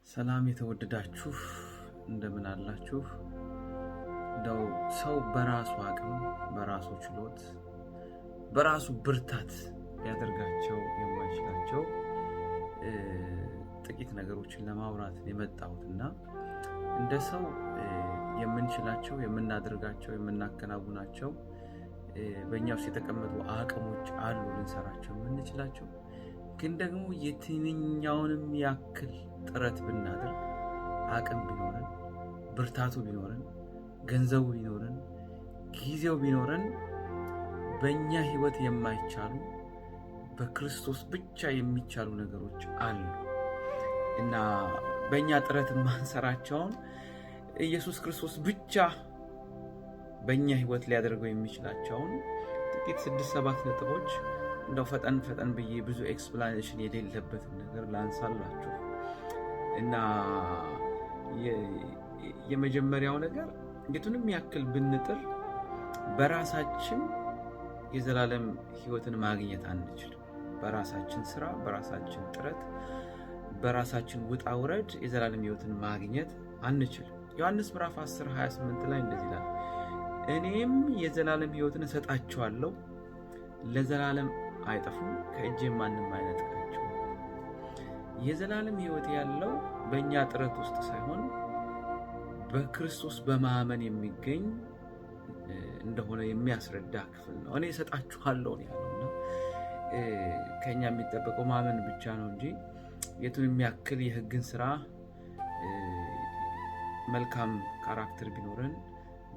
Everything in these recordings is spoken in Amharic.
ሰላም የተወደዳችሁ እንደምን አላችሁ? እንደው ሰው በራሱ አቅም በራሱ ችሎት በራሱ ብርታት ሊያደርጋቸው የማይችላቸው ጥቂት ነገሮችን ለማውራት የመጣሁትና እንደ ሰው የምንችላቸው የምናደርጋቸው የምናከናውናቸው በእኛ ውስጥ የተቀመጡ አቅሞች አሉ ልንሰራቸው የምንችላቸው ግን ደግሞ የትኛውንም ያክል ጥረት ብናደርግ አቅም ቢኖረን ብርታቱ ቢኖረን ገንዘቡ ቢኖረን ጊዜው ቢኖረን በእኛ ህይወት የማይቻሉ በክርስቶስ ብቻ የሚቻሉ ነገሮች አሉ እና በእኛ ጥረት ማንሰራቸውን ኢየሱስ ክርስቶስ ብቻ በእኛ ህይወት ሊያደርገው የሚችላቸውን ጥቂት 6-7 ነጥቦች እንደው ፈጠን ብዬ ብዙ ኤክስፕላኔሽን የሌለበት ነገር ላንሳላችሁ እና የመጀመሪያው ነገር የቱንም ያክል ብንጥር በራሳችን የዘላለም ህይወትን ማግኘት አንችልም። በራሳችን ስራ በራሳችን ጥረት በራሳችን ውጣ ውረድ የዘላለም ህይወትን ማግኘት አንችልም። ዮሐንስ ምዕራፍ 10:28 ላይ እንደዚህ ይላል፣ እኔም የዘላለም ህይወትን እሰጣቸዋለሁ ለዘላለም አይጠፉም ከእጄ ማንም አይነጥቃቸው። የዘላለም ህይወት ያለው በእኛ ጥረት ውስጥ ሳይሆን በክርስቶስ በማመን የሚገኝ እንደሆነ የሚያስረዳ ክፍል ነው። እኔ እሰጣችኋለሁ ያለውና ከኛ የሚጠበቀው ማመን ብቻ ነው እንጂ የቱን የሚያክል የህግን ስራ መልካም ካራክተር ቢኖረን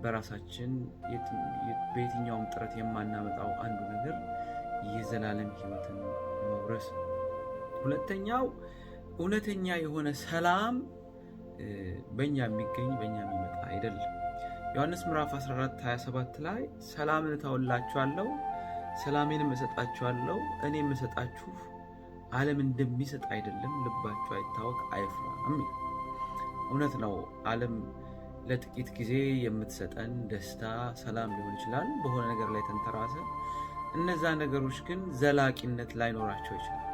በራሳችን በየትኛውም ጥረት የማናመጣው አንዱ ነገር የዘላለም ህይወትን መውረስ። ሁለተኛው እውነተኛ የሆነ ሰላም በእኛ የሚገኝ በእኛ የሚመጣ አይደለም። ዮሐንስ ምዕራፍ 14:27 ላይ ሰላምን እተውላችኋለሁ ሰላሜንም እሰጣችኋለሁ እኔ የምሰጣችሁ ዓለም እንደሚሰጥ አይደለም፣ ልባችሁ አይታወክ አይፍራም። እውነት ነው። ዓለም ለጥቂት ጊዜ የምትሰጠን ደስታ ሰላም ሊሆን ይችላል በሆነ ነገር ላይ ተንተራሰ። እነዛ ነገሮች ግን ዘላቂነት ላይኖራቸው ይችላል።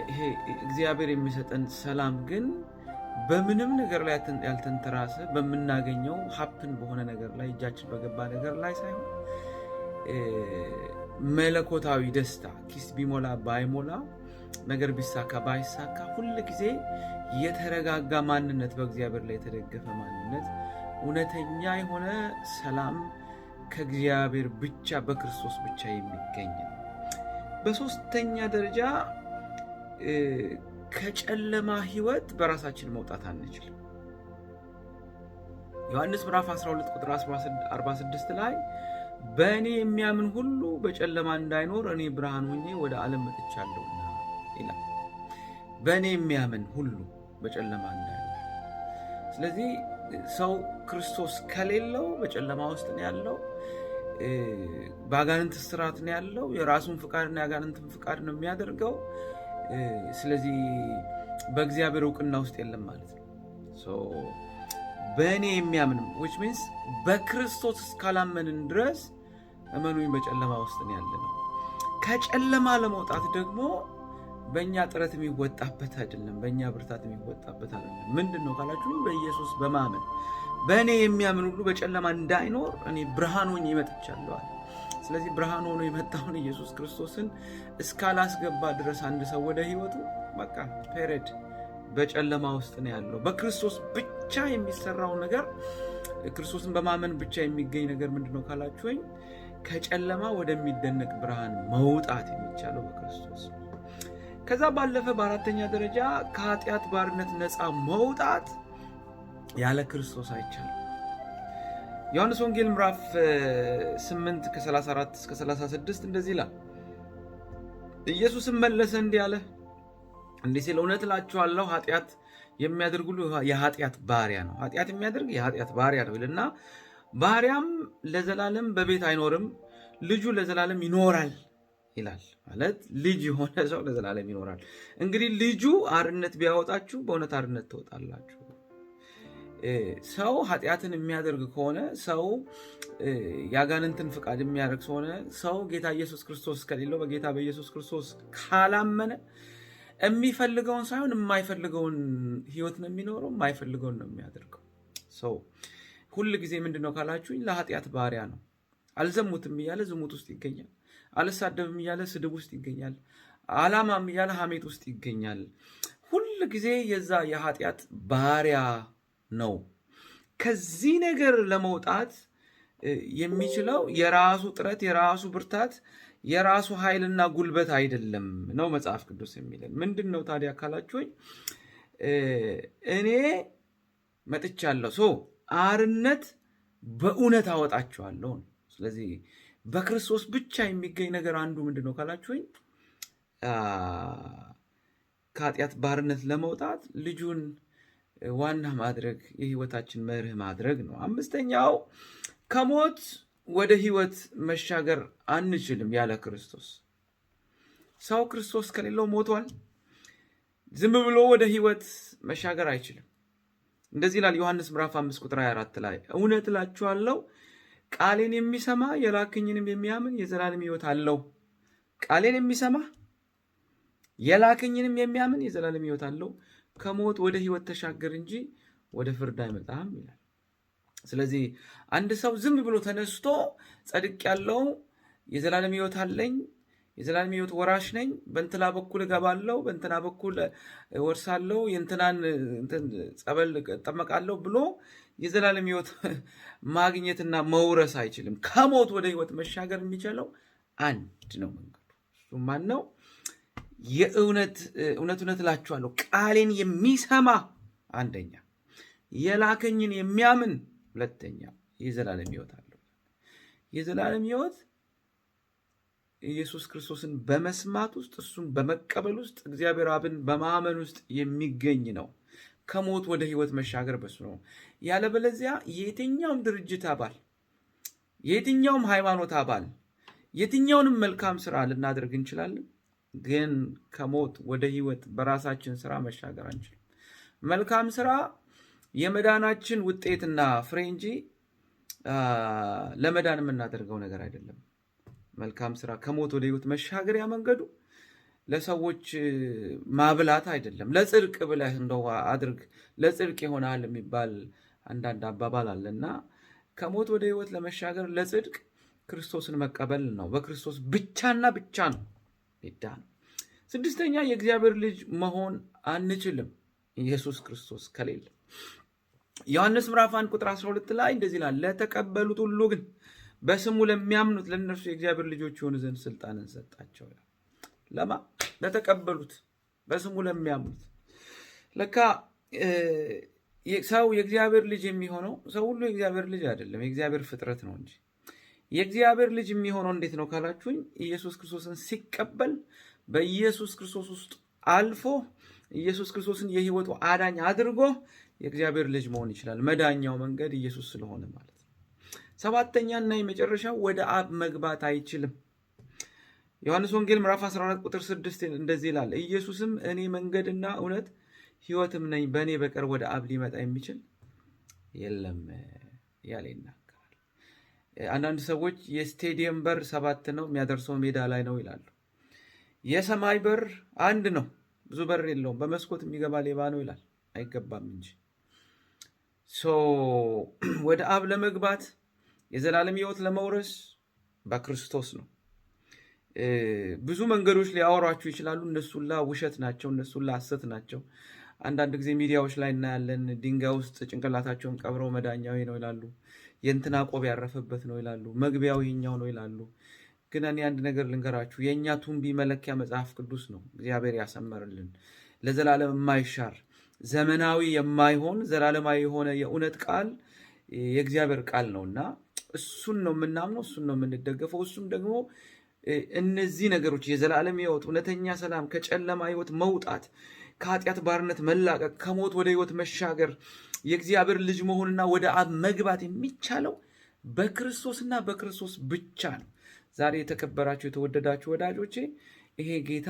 ይሄ እግዚአብሔር የሚሰጠን ሰላም ግን በምንም ነገር ላይ ያልተንተራሰ በምናገኘው ሀፕን በሆነ ነገር ላይ እጃችን በገባ ነገር ላይ ሳይሆን መለኮታዊ ደስታ ኪስ ቢሞላ ባይሞላ ነገር ቢሳካ ባይሳካ ሁሉ ጊዜ የተረጋጋ ማንነት በእግዚአብሔር ላይ የተደገፈ ማንነት እውነተኛ የሆነ ሰላም ከእግዚአብሔር ብቻ በክርስቶስ ብቻ የሚገኝ ነው። በሶስተኛ ደረጃ ከጨለማ ህይወት በራሳችን መውጣት አንችልም። ዮሐንስ ምዕራፍ 12:46 ላይ በእኔ የሚያምን ሁሉ በጨለማ እንዳይኖር እኔ ብርሃን ሆኜ ወደ ዓለም መጥቻለሁና ይላል። በእኔ የሚያምን ሁሉ በጨለማ እንዳይኖር። ስለዚህ ሰው ክርስቶስ ከሌለው በጨለማ ውስጥ ነው ያለው፣ በአጋንንት ስራት ነው ያለው፣ የራሱን ፍቃድና የአጋንንትን ፍቃድ ነው የሚያደርገው። ስለዚህ በእግዚአብሔር እውቅና ውስጥ የለም ማለት ነው። በእኔ የሚያምን which means በክርስቶስ እስካላመንን ድረስ እመኑኝ በጨለማ ውስጥ ነው ያለነው። ከጨለማ ለመውጣት ደግሞ በእኛ ጥረት የሚወጣበት አይደለም፣ በእኛ ብርታት የሚወጣበት አይደለም። ምንድነው ካላችሁ በኢየሱስ በማመን በእኔ የሚያምን ሁሉ በጨለማ እንዳይኖር እኔ ብርሃን ሆኜ መጥቻለሁ። ስለዚህ ብርሃን ሆኖ የመጣውን ኢየሱስ ክርስቶስን እስካላስገባ ድረስ አንድ ሰው ወደ ህይወቱ በቃ ፔሬድ በጨለማ ውስጥ ነው ያለው። በክርስቶስ ብቻ የሚሰራው ነገር ክርስቶስን በማመን ብቻ የሚገኝ ነገር ምንድነው ካላችሁኝ ከጨለማ ወደሚደነቅ ብርሃን መውጣት የሚቻለው በክርስቶስ። ከዛ ባለፈ በአራተኛ ደረጃ ከኃጢአት ባርነት ነፃ መውጣት ያለ ክርስቶስ አይቻልም። ዮሐንስ ወንጌል ምዕራፍ 8:34-36 እንደዚህ ይላል፣ ኢየሱስም መለሰ እንዲህ አለ፣ እንዲህ ሲል እውነት እላችኋለሁ ኃጢአት የሚያደርግ ሁሉ የኃጢአት ባሪያ ነው። ኃጢአት የሚያደርግ የኃጢአት ባሪያ ነው ይልና ባሪያም ለዘላለም በቤት አይኖርም፣ ልጁ ለዘላለም ይኖራል ይላል። ማለት ልጅ የሆነ ሰው ለዘላለም ይኖራል። እንግዲህ ልጁ አርነት ቢያወጣችሁ በእውነት አርነት ትወጣላችሁ። ሰው ኃጢአትን የሚያደርግ ከሆነ ሰው ያጋንንትን ፍቃድ የሚያደርግ ከሆነ ሰው ጌታ ኢየሱስ ክርስቶስ ከሌለው በጌታ በኢየሱስ ክርስቶስ ካላመነ የሚፈልገውን ሳይሆን የማይፈልገውን ህይወት ነው የሚኖረው፣ የማይፈልገውን ነው የሚያደርገው። ሰው ሁል ጊዜ ምንድነው ካላችሁኝ ለኃጢአት ባሪያ ነው። አልዘሙትም እያለ ዝሙት ውስጥ ይገኛል። አልሳደብም እያለ ስድብ ውስጥ ይገኛል። አላማም እያለ ሐሜት ውስጥ ይገኛል። ሁል ጊዜ የዛ የኃጢአት ባሪያ ነው። ከዚህ ነገር ለመውጣት የሚችለው የራሱ ጥረት፣ የራሱ ብርታት፣ የራሱ ኃይልና ጉልበት አይደለም ነው መጽሐፍ ቅዱስ የሚለን። ምንድን ነው ታዲያ ካላችሁኝ እኔ መጥቻለሁ፣ አርነት በእውነት አወጣችኋለሁ። ስለዚህ በክርስቶስ ብቻ የሚገኝ ነገር አንዱ ምንድን ነው ካላችሁኝ ከኃጢአት ባርነት ለመውጣት ልጁን ዋና ማድረግ፣ የህይወታችን መርህ ማድረግ ነው። አምስተኛው ከሞት ወደ ህይወት መሻገር አንችልም ያለ ክርስቶስ። ሰው ክርስቶስ ከሌለው ሞቷል። ዝም ብሎ ወደ ህይወት መሻገር አይችልም። እንደዚህ ይላል ዮሐንስ ምዕራፍ 5 ቁጥር 24 ላይ እውነት እላችኋለሁ ቃሌን የሚሰማ የላከኝንም የሚያምን የዘላለም ህይወት አለው። ቃሌን የሚሰማ የላከኝንም የሚያምን የዘላለም ህይወት አለው፣ ከሞት ወደ ህይወት ተሻገር እንጂ ወደ ፍርድ አይመጣም ይላል። ስለዚህ አንድ ሰው ዝም ብሎ ተነስቶ ጸድቅ ያለው የዘላለም ህይወት አለኝ፣ የዘላለም ህይወት ወራሽ ነኝ፣ በእንትና በኩል እገባለሁ፣ በእንትና በኩል ወርሳለሁ፣ የእንትናን ጸበል ጠመቃለሁ ብሎ የዘላለም ህይወት ማግኘትና መውረስ አይችልም። ከሞት ወደ ህይወት መሻገር የሚችለው አንድ ነው መንገዱ። እሱ ማን ነው? የእውነት እውነት እላችኋለሁ ቃሌን የሚሰማ አንደኛ፣ የላከኝን የሚያምን ሁለተኛ የዘላለም ህይወት አለው። የዘላለም ህይወት ኢየሱስ ክርስቶስን በመስማት ውስጥ፣ እሱን በመቀበል ውስጥ፣ እግዚአብሔር አብን በማመን ውስጥ የሚገኝ ነው። ከሞት ወደ ህይወት መሻገር በሱ ነው። ያለበለዚያ የትኛውም ድርጅት አባል፣ የትኛውም ሃይማኖት አባል፣ የትኛውንም መልካም ስራ ልናደርግ እንችላለን፣ ግን ከሞት ወደ ህይወት በራሳችን ስራ መሻገር አንችልም። መልካም ስራ የመዳናችን ውጤትና ፍሬ እንጂ ለመዳን የምናደርገው ነገር አይደለም። መልካም ስራ ከሞት ወደ ህይወት መሻገሪያ መንገዱ ለሰዎች ማብላት አይደለም። ለጽድቅ ብለህ እንደው አድርግ ለጽድቅ ይሆናል የሚባል አንዳንድ አባባል አለና ከሞት ወደ ህይወት ለመሻገር ለጽድቅ ክርስቶስን መቀበል ነው። በክርስቶስ ብቻና ብቻ ነው ይዳን። ስድስተኛ የእግዚአብሔር ልጅ መሆን አንችልም ኢየሱስ ክርስቶስ ከሌለ። ዮሐንስ ምዕራፍ 1 ቁጥር 12 ላይ እንደዚህ ይላል፣ ለተቀበሉት ሁሉ ግን በስሙ ለሚያምኑት ለእነርሱ የእግዚአብሔር ልጆች የሆኑ ዘንድ ስልጣንን ሰጣቸው። ለማ ለተቀበሉት በስሙ ለሚያምኑት። ለካ ሰው የእግዚአብሔር ልጅ የሚሆነው ሰው ሁሉ የእግዚአብሔር ልጅ አይደለም፣ የእግዚአብሔር ፍጥረት ነው እንጂ። የእግዚአብሔር ልጅ የሚሆነው እንዴት ነው ካላችሁኝ ኢየሱስ ክርስቶስን ሲቀበል በኢየሱስ ክርስቶስ ውስጥ አልፎ ኢየሱስ ክርስቶስን የህይወቱ አዳኝ አድርጎ የእግዚአብሔር ልጅ መሆን ይችላል። መዳኛው መንገድ ኢየሱስ ስለሆነ ማለት ነው። ሰባተኛና የመጨረሻው ወደ አብ መግባት አይችልም። ዮሐንስ ወንጌል ምዕራፍ 14 ቁጥር 6 እንደዚህ ይላል፣ ኢየሱስም እኔ መንገድና እውነት ህይወትም ነኝ፣ በእኔ በቀር ወደ አብ ሊመጣ የሚችል የለም ያለ ይናገራል። አንዳንድ ሰዎች የስቴዲየም በር 7 ነው የሚያደርሰው ሜዳ ላይ ነው ይላሉ። የሰማይ በር አንድ ነው፣ ብዙ በር የለውም። በመስኮት የሚገባ ሌባ ነው ይላል። አይገባም እንጂ ወደ አብ ለመግባት የዘላለም ህይወት ለመውረስ በክርስቶስ ነው። ብዙ መንገዶች ሊያወሯችሁ ይችላሉ። እነሱላ ውሸት ናቸው፣ እነሱላ ሐሰት ናቸው። አንዳንድ ጊዜ ሚዲያዎች ላይ እናያለን። ድንጋይ ውስጥ ጭንቅላታቸውን ቀብረው መዳኛው ነው ይላሉ። የእንትና ቆብ ያረፈበት ነው ይላሉ። መግቢያው ይሄኛው ነው ይላሉ። ግን እኔ አንድ ነገር ልንገራችሁ፣ የእኛ ቱንቢ መለኪያ መጽሐፍ ቅዱስ ነው። እግዚአብሔር ያሰመርልን ለዘላለም የማይሻር ዘመናዊ የማይሆን ዘላለማዊ የሆነ የእውነት ቃል የእግዚአብሔር ቃል ነውና እሱን ነው የምናምነው፣ እሱን ነው የምንደገፈው። እሱም ደግሞ እነዚህ ነገሮች የዘላለም ህይወት፣ እውነተኛ ሰላም፣ ከጨለማ ህይወት መውጣት፣ ከኃጢአት ባርነት መላቀቅ፣ ከሞት ወደ ህይወት መሻገር፣ የእግዚአብሔር ልጅ መሆንና ወደ አብ መግባት የሚቻለው በክርስቶስና በክርስቶስ ብቻ ነው። ዛሬ የተከበራችሁ የተወደዳችሁ ወዳጆቼ ይሄ ጌታ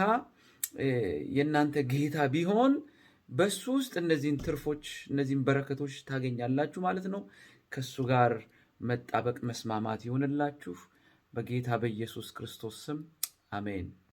የእናንተ ጌታ ቢሆን በሱ ውስጥ እነዚህን ትርፎች እነዚህን በረከቶች ታገኛላችሁ ማለት ነው። ከሱ ጋር መጣበቅ መስማማት ይሆንላችሁ በጌታ በኢየሱስ ክርስቶስ ስም አሜን።